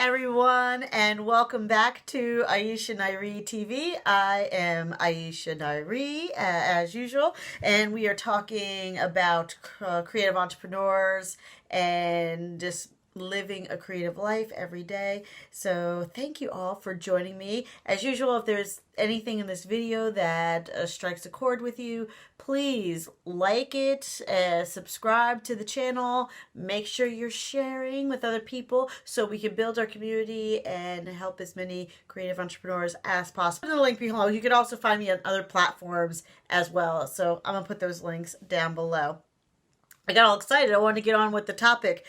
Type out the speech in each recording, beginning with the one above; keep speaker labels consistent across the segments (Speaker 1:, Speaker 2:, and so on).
Speaker 1: everyone, and welcome back to Aisha Nairi TV. I am Aisha Nairi, as usual, and we are talking about creative entrepreneurs and just living a creative life every day. So thank you all for joining me. As usual, if there's anything in this video that strikes a chord with you, please like it, subscribe to the channel, make sure you're sharing with other people so we can build our community and help as many creative entrepreneurs as possible. In the link below, you can also find me on other platforms as well. So I'm gonna put those links down below. I got all excited. I wanted to get on with the topic.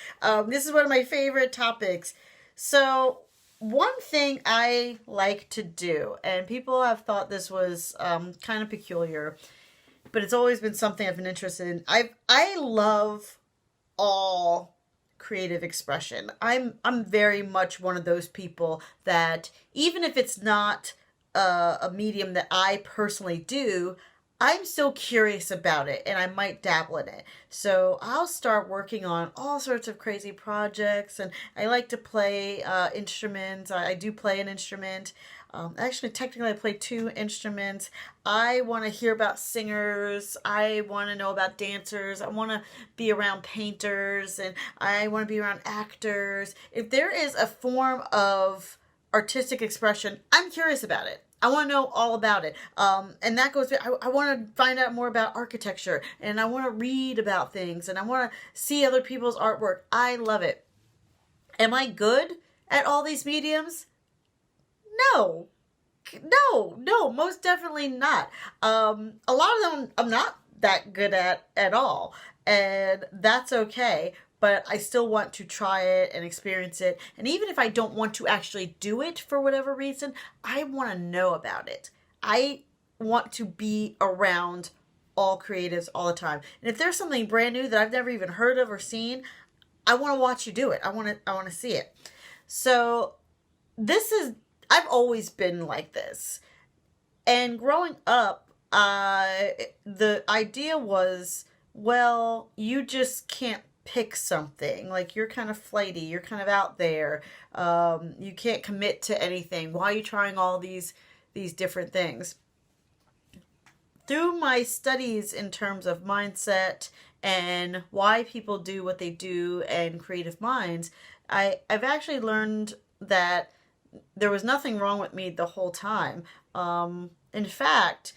Speaker 1: This is one of my favorite topics. So one thing I like to do, and people have thought this was kind of peculiar, but it's always been something I've been interested in. I love all creative expression. I'm very much one of those people that even if it's not a medium that I personally do, I'm still curious about it and I might dabble in it. So I'll start working on all sorts of crazy projects, and I like to play instruments. I do play an instrument. Actually, technically I play two instruments. I want to hear about singers. I want to know about dancers. I want to be around painters, and I want to be around actors. If there is a form of artistic expression, I'm curious about it. I want to know all about it. And that goes, I want to find out more about architecture, and I want to read about things, and I want to see other people's artwork. I love it. Am I good at all these mediums? No, most definitely not. A lot of them I'm not that good at all, and that's okay. But I still want to try it and experience it. And even if I don't want to actually do it for whatever reason, I want to know about it. I want to be around all creatives all the time. And if there's something brand new that I've never even heard of or seen, I want to watch you do it. I want to see it. So I've always been like this. And growing up, the idea was, well, you just can't pick something. Like, you're kind of flighty, you're kind of out there, you can't commit to anything. Why are you trying all these different things? Through my studies in terms of mindset and why people do what they do and creative minds, I've actually learned that there was nothing wrong with me the whole time. In fact,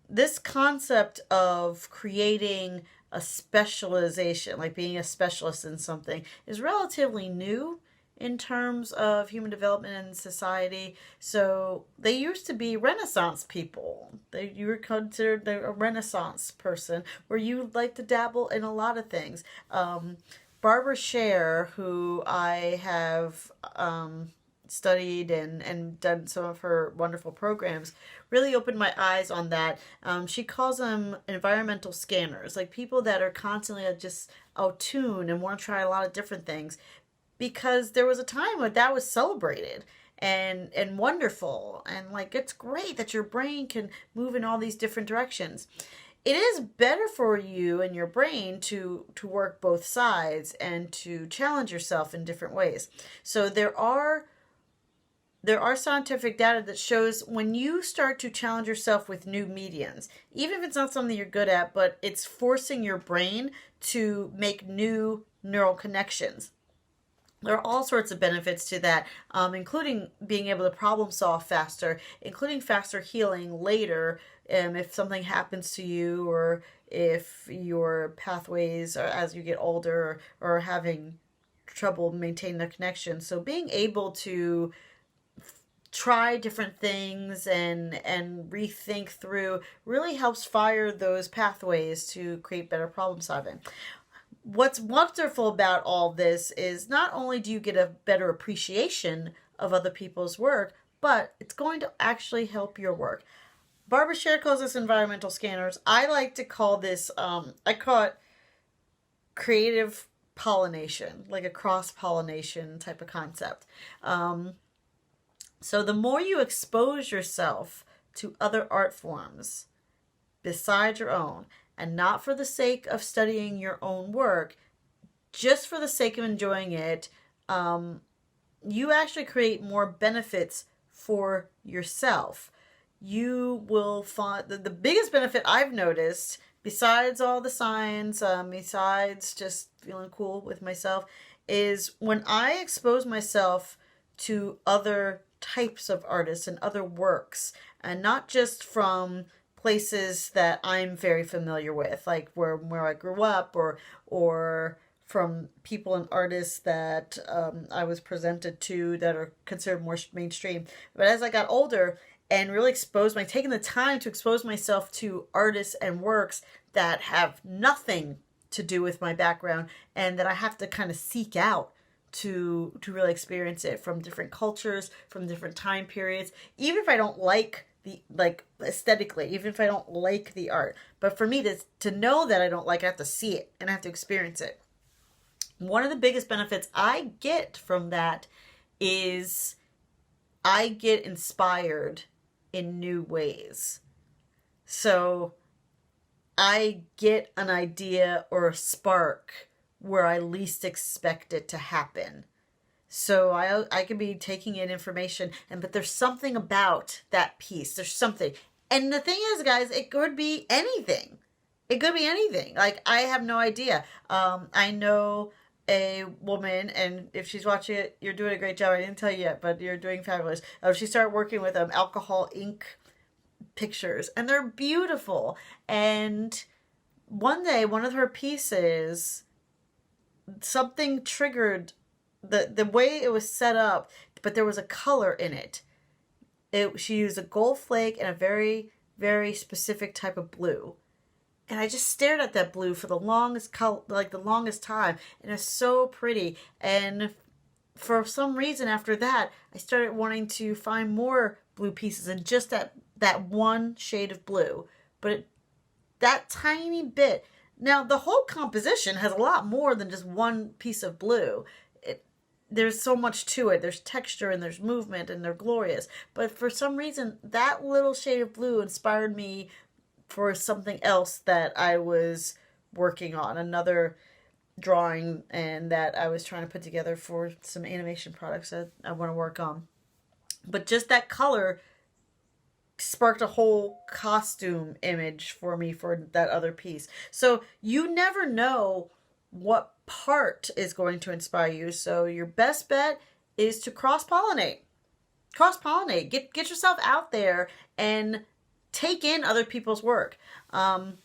Speaker 1: this concept of creating a specialization, like being a specialist in something, is relatively new in terms of human development and society. So they used to be Renaissance people. You were considered a Renaissance person, where you like to dabble in a lot of things. Barbara Scher, who I have studied and done some of her wonderful programs, really opened my eyes on that. She calls them environmental scanners, like people that are constantly just tuned and want to try a lot of different things, because there was a time when that was celebrated and wonderful, and like, it's great that your brain can move in all these different directions. It is better for you and your brain to work both sides and to challenge yourself in different ways. So there are scientific data that shows when you start to challenge yourself with new mediums, even if it's not something you're good at, but it's forcing your brain to make new neural connections. There are all sorts of benefits to that, including being able to problem solve faster, including faster healing later if something happens to you, or if your pathways are, as you get older, or having trouble maintaining the connection. So being able to try different things and rethink through really helps fire those pathways to create better problem solving. What's wonderful about all this is not only do you get a better appreciation of other people's work, but it's going to actually help your work. Barbara Scher calls this environmental scanners. I like to call this, I call it creative pollination, like a cross-pollination type of concept. So the more you expose yourself to other art forms besides your own, and not for the sake of studying your own work, just for the sake of enjoying it, you actually create more benefits for yourself. You will find the biggest benefit I've noticed, besides all the signs, besides just feeling cool with myself, is when I expose myself to other types of artists and other works, and not just from places that I'm very familiar with, like where I grew up, or from people and artists that I was presented to that are considered more mainstream. But as I got older and really taking the time to expose myself to artists and works that have nothing to do with my background, and that I have to kind of seek out to really experience it, from different cultures, from different time periods, even if I don't like aesthetically, even if I don't like the art. But for me to know that I don't like it, I have to see it and I have to experience it. One of the biggest benefits I get from that is I get inspired in new ways. So I get an idea or a spark where I least expect it to happen. So I could be taking in information, but there's something about that piece. There's something. And the thing is, guys, it could be anything. It could be anything. Like, I have no idea. I know a woman, and if she's watching it, you're doing a great job. I didn't tell you yet, but you're doing fabulous. She started working with alcohol ink pictures, and they're beautiful. And one day, one of her pieces, something triggered the way it was set up, but there was a color in it. She used a gold flake and a very, very specific type of blue. And I just stared at that blue for the longest time, and it's so pretty. And for some reason after that, I started wanting to find more blue pieces in just that one shade of blue. But that tiny bit. Now, the whole composition has a lot more than just one piece of blue. There's so much to it. There's texture and there's movement, and they're glorious. But for some reason, that little shade of blue inspired me for something else that I was working on, another drawing, and that I was trying to put together for some animation products that I want to work on. But just that color sparked a whole costume image for me for that other piece. So you never know what part is going to inspire you. So your best bet is to cross-pollinate. Cross-pollinate. Get yourself out there and take in other people's work. When,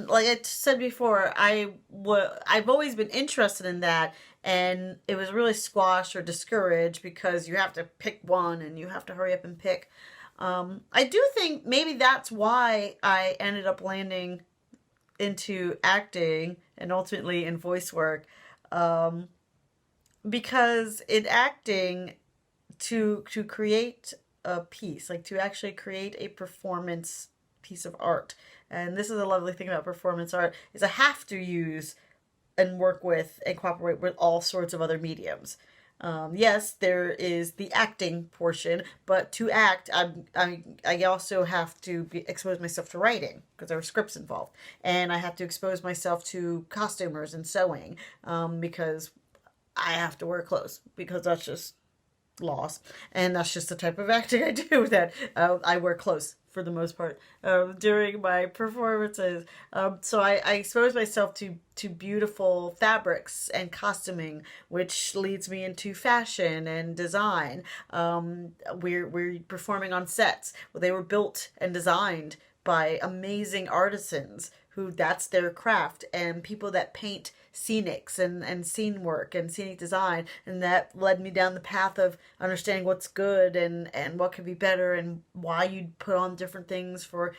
Speaker 1: like I said before, I've always been interested in that, and it was really squashed or discouraged because you have to pick one and you have to hurry up and pick. I do think maybe that's why I ended up landing into acting and ultimately in voice work, because in acting, to create a piece, like to actually create a performance piece of art, and this is a lovely thing about performance art, is I have to use and work with and cooperate with all sorts of other mediums. Yes, there is the acting portion, but to act, I also have to expose myself to writing because there are scripts involved, and I have to expose myself to costumers and sewing, because I have to wear clothes, because that's just laws, and that's just the type of acting I do, that I wear clothes for the most part during my performances. So I expose myself to beautiful fabrics and costuming, which leads me into fashion and design. We're performing on sets where they were built and designed by amazing artisans who that's their craft, and people that paint scenics and scene work and scenic design, and that led me down the path of understanding what's good and what could be better, and why you'd put on different things for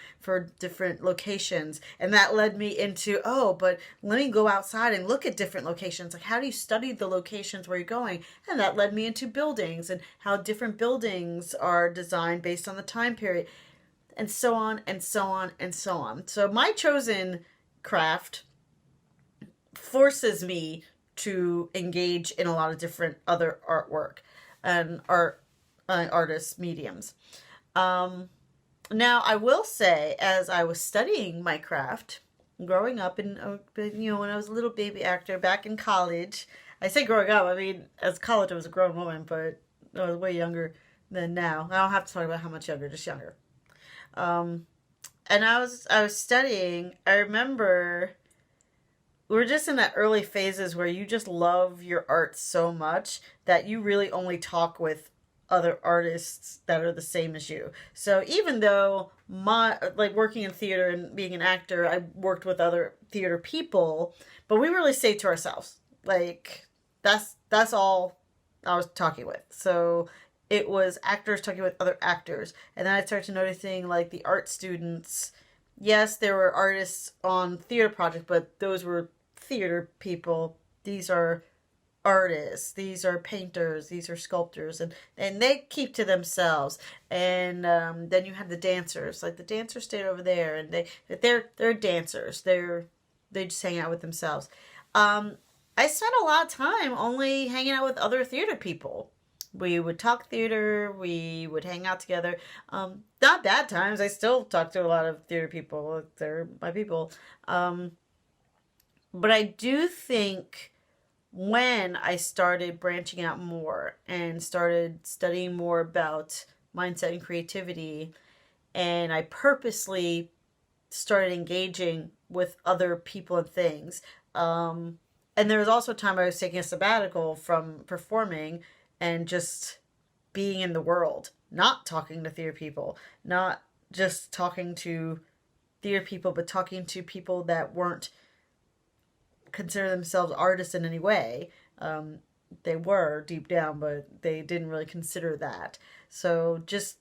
Speaker 1: different locations. And that led me into, but let me go outside and look at different locations. Like, how do you study the locations where you're going? And that led me into buildings and how different buildings are designed based on the time period, and so on and so on and so on. So my chosen craft forces me to engage in a lot of different other artwork and artist mediums. Now, I will say, as I was studying my craft, growing up, and when I was a little baby actor back in college, I say growing up, I mean, as college I was a grown woman, but I was way younger than now. I don't have to talk about how much younger, just younger. Um, and I was studying. I remember we were just in that early phases where you just love your art so much that you really only talk with other artists that are the same as you. So even though my like working in theater and being an actor, I worked with other theater people, but we really stayed to ourselves. Like that's all I was talking with. So it was actors talking with other actors. And then I started noticing like the art students. Yes, there were artists on theater projects, but those were theater people. These are artists, these are painters, these are sculptors, and they keep to themselves. And then you have the dancers. Like the dancers stayed over there, and they're dancers. They just hang out with themselves. I spent a lot of time only hanging out with other theater people. We would talk theater, we would hang out together. Not bad times. I still talk to a lot of theater people. They're my people. But I do think when I started branching out more and started studying more about mindset and creativity, and I purposely started engaging with other people and things. And there was also a time I was taking a sabbatical from performing and just being in the world, not talking to theater people, not just talking to theater people, but talking to people that weren't consider themselves artists in any way. They were deep down, but they didn't really consider that. So just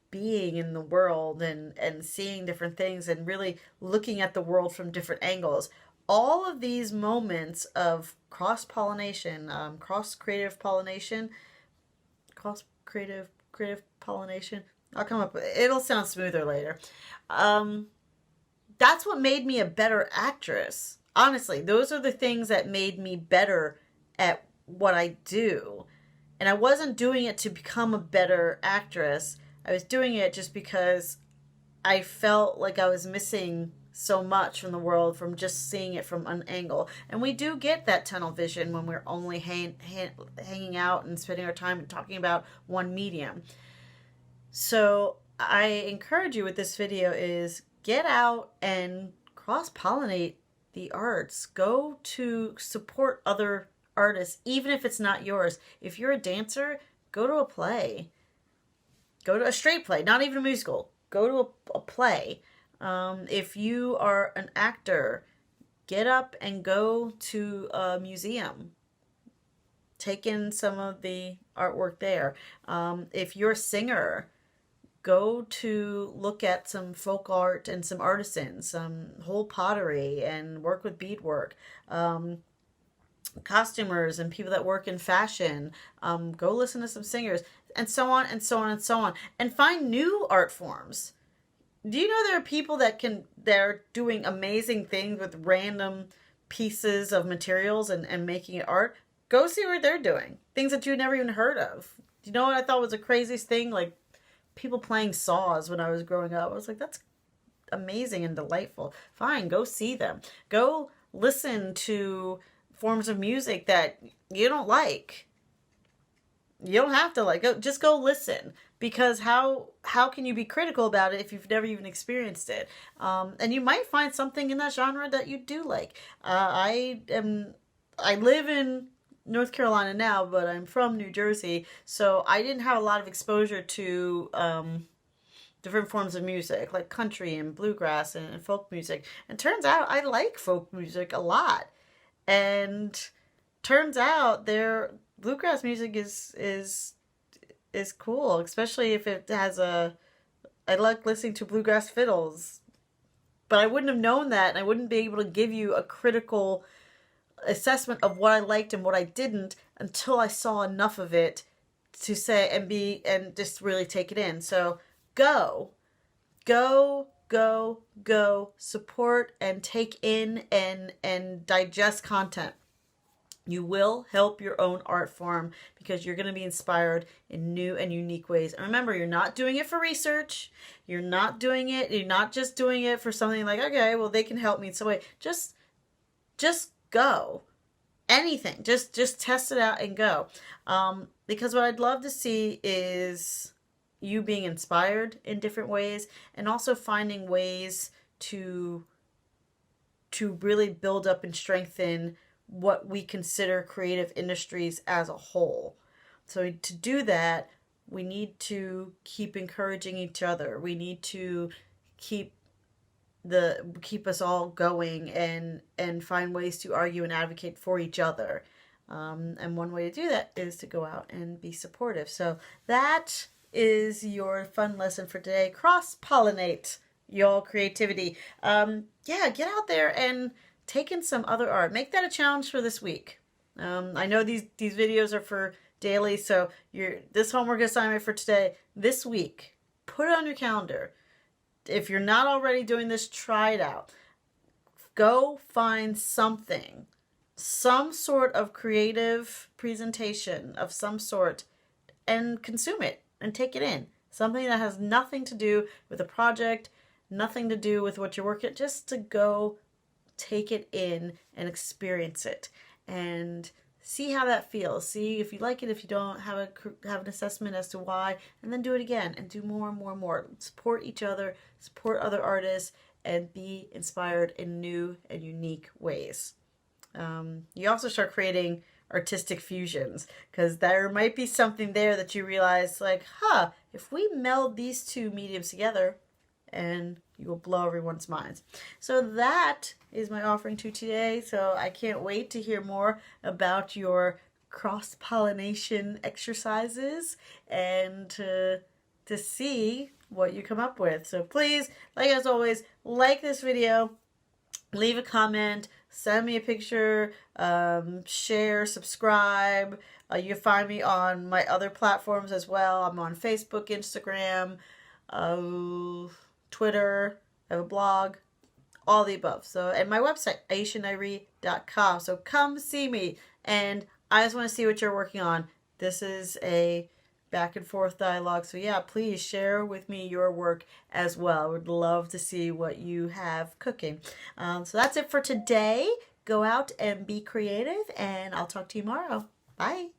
Speaker 1: being in the world and seeing different things and really looking at the world from different angles. All of these moments of cross-pollination, cross-creative pollination, creative pollination. I'll come up with it. It'll sound smoother later. That's what made me a better actress. Honestly, those are the things that made me better at what I do. And I wasn't doing it to become a better actress. I was doing it just because I felt like I was missing so much from the world from just seeing it from an angle. And we do get that tunnel vision when we're only hanging out and spending our time talking about one medium. So I encourage you with this video is get out and cross-pollinate the arts. Go to support other artists, even if it's not yours. If you're a dancer, go to a play. Go to a straight play, not even a musical. Go to a play. If you are an actor, get up and go to a museum. Take in some of the artwork there. If you're a singer, go to look at some folk art and some artisans, some whole pottery, and work with beadwork. Costumers and people that work in fashion. Go listen to some singers, and so on and so on and so on. And find new art forms. Do you know there are people that are doing amazing things with random pieces of materials and making it art? Go see what they're doing. Things that you never even heard of. Do you know what I thought was the craziest thing? Like people playing saws when I was growing up. I was like, that's amazing and delightful. Fine, go see them. Go listen to forms of music that you don't like. You don't have to like it. Just go listen. Because how can you be critical about it if you've never even experienced it? And you might find something in that genre that you do like. I live in North Carolina now, but I'm from New Jersey, so I didn't have a lot of exposure to different forms of music, like country and bluegrass and folk music. And turns out I like folk music a lot. And turns out bluegrass music is cool, especially if it has I like listening to bluegrass fiddles. But I wouldn't have known that, and I wouldn't be able to give you a critical assessment of what I liked and what I didn't until I saw enough of it to say and just really take it in. So go support and take in and digest content. You will help your own art form because you're going to be inspired in new and unique ways. And remember, you're not doing it for research. You're not just doing it for something like, okay, well, they can help me in some way. Just go. anything. Just test it out and go. Because what I'd love to see is you being inspired in different ways, and also finding ways to really build up and strengthen what we consider creative industries as a whole. So to do that, we need to keep encouraging each other. We need to keep us all going, and find ways to argue and advocate for each other. And one way to do that is to go out and be supportive. So that is your fun lesson for today. Cross-pollinate your creativity. Get out there and take in some other art. Make that a challenge for this week. I know these videos are for daily, so this homework assignment for today, this week, put it on your calendar. If you're not already doing this, try it out. Go find something, some sort of creative presentation of some sort, and consume it and take it in. Something that has nothing to do with a project, nothing to do with what you're working, just to go take it in and experience it and see how that feels. See if you like it, if you don't, have an assessment as to why, and then do it again and do more and more and more. Support each other, support other artists, and be inspired in new and unique ways. You also start creating artistic fusions, because there might be something there that you realize, like, if we meld these two mediums together, and you will blow everyone's minds. So that is my offering to today. So I can't wait to hear more about your cross-pollination exercises, and to see what you come up with. So please, like as always, like this video, leave a comment, send me a picture, share, subscribe. You can find me on my other platforms as well. I'm on Facebook, Instagram, Twitter, I have a blog, all the above. So, and my website, aishanairi.com. So come see me, and I just want to see what you're working on. This is a back and forth dialogue. So yeah, please share with me your work as well. I would love to see what you have cooking. So that's it for today. Go out and be creative, and I'll talk to you tomorrow. Bye.